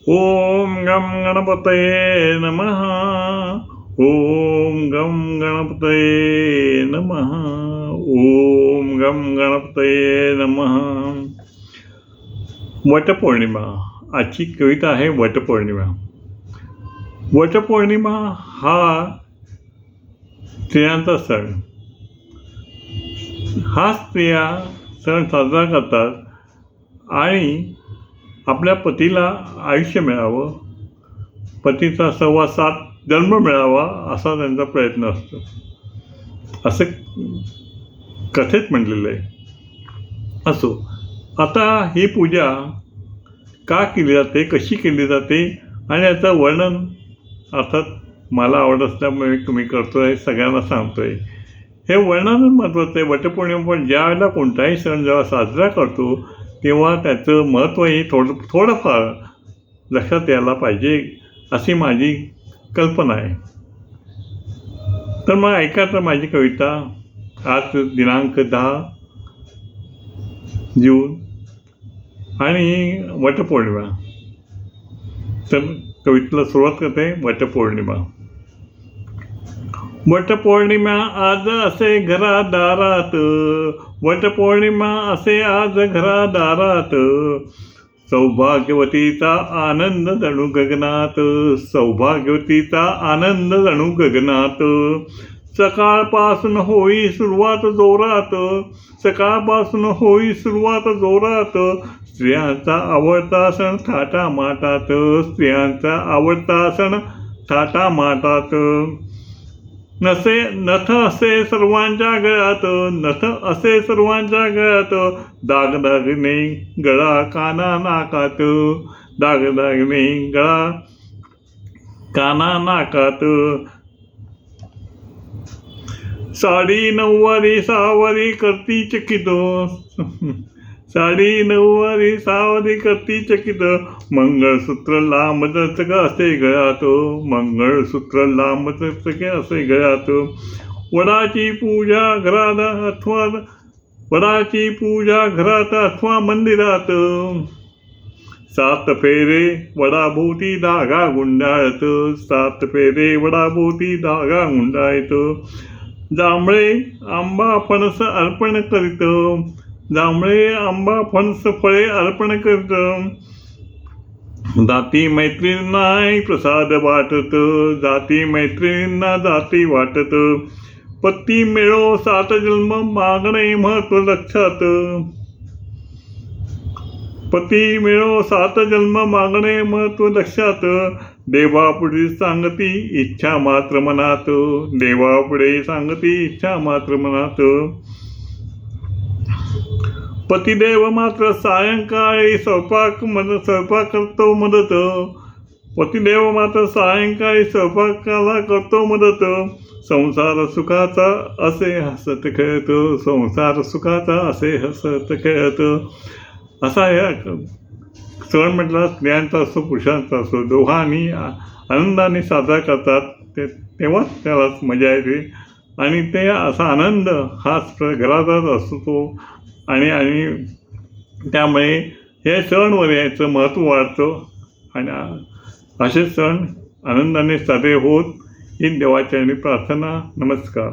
ओम गम गणपतये नमः. ओम गम गणपतये नमः. ओम गम गणपतये नमः. वटपौर्णिमा. आजची कविता आहे वटपौर्णिमा. वटपौर्णिमा हा स्त्रियांचा सण. हा स्त्रिया सण साजरा करतात आणि आपल्या पतीला आयुष्य मिळावं, पतीचा 7.25 जन्म मिळावा असा त्यांचा प्रयत्न असतो, असं कथेत म्हटलेलं आहे. असो, आता ही पूजा का केली जाते, कशी केली जाते आणि याचं वर्णन अर्थात मला आवड असल्यामुळे तुम्ही करतो आहे, सगळ्यांना सांगतो आहे. हे वर्णन महत्त्वाचं आहे. वटपौर्णिमा पण ज्या वेळेला कोणताही सण जेव्हा साजरा करतो तेव्हा त्याचं महत्त्वही थोडंफार लक्षात यायला पाहिजे अशी माझी कल्पना आहे. तर मग ऐका तर माझी कविता. आज दिनांक 10 जून आणि वटपौर्णिमा. तर कवितेला सुरुवात करते. वटपौर्णिमा. वटपौर्णिमा आज असे घरादारात, वटपौर्णिमा असे आज घरादारात, सौभाग्यवतीचा आनंद जणू गगनात, सौभाग्यवतीचा आनंद जणू गगनात. सकाळपासून होई सुरुवात जोरात, सकाळपासून होई सुरुवात जोरात, स्त्रियांचा आवडता सण थाटामाटात, स्त्रियांचा आवडता सण थाटामाटात. नथ असे सर्वांच्या गळ्यात, नथ असे सर्वांच्या गळ्यात, दागदागिने गळा काना नाकात, दागदागिने गळा काना नाकात. साडी नऊवारी सावरी करती चकित, साडी नऊवारी सावरी करती चकित, मंगळसूत्र लांब चकचक असे गळ्यात, मंगळसूत्र लांब चकचक असे गळ्यात. वडाची पूजा घरात अथवा वडाची पूजा घरात अथवा मंदिरात, 7 फेरे वडाभोवती धागा गुंडाळत, 7 फेरे वडाभोवती धागा गुंडाळत. जांभळे आंबा फणस अर्पण करीत, जांभळे आंबा फणस फळे अर्पण करीत, जाती मैत्रिणींना प्रसाद वाटत, जाती मैत्रिणींना जाती वाटत. पती मिळो 7 जन्म मागणे महत्व लक्षात, पती मिळो 7 जन्म मागणे महत्व लक्षात. देवापुढे सांगती इच्छा मात्र मनात, देवापुढे सांगती इच्छा मात्र मनात. पतिदेव मात्र सायंकाळी स्वयंपाक करतो मदत, पतिदेव मात्र सायंकाळी स्वयंपाकाला करतो मदत. संसार सुखाचा असे हसत खेळत, संसार सुखाचा असे हसत खेळत. असा या सण म्हटला स्त्रियांचा असो पुरुषांचा असो, दोघांनी आनंदाने साजरा करतात. तेव्हाच त्याला मजा येते आणि ते असा आनंद हा घरातच असतो आणि त्यामुळे हे सणवर याचं महत्त्व वाढतं आणि असे सण आनंदाने साजरे होत ही देवाचरणी प्रार्थना. नमस्कार.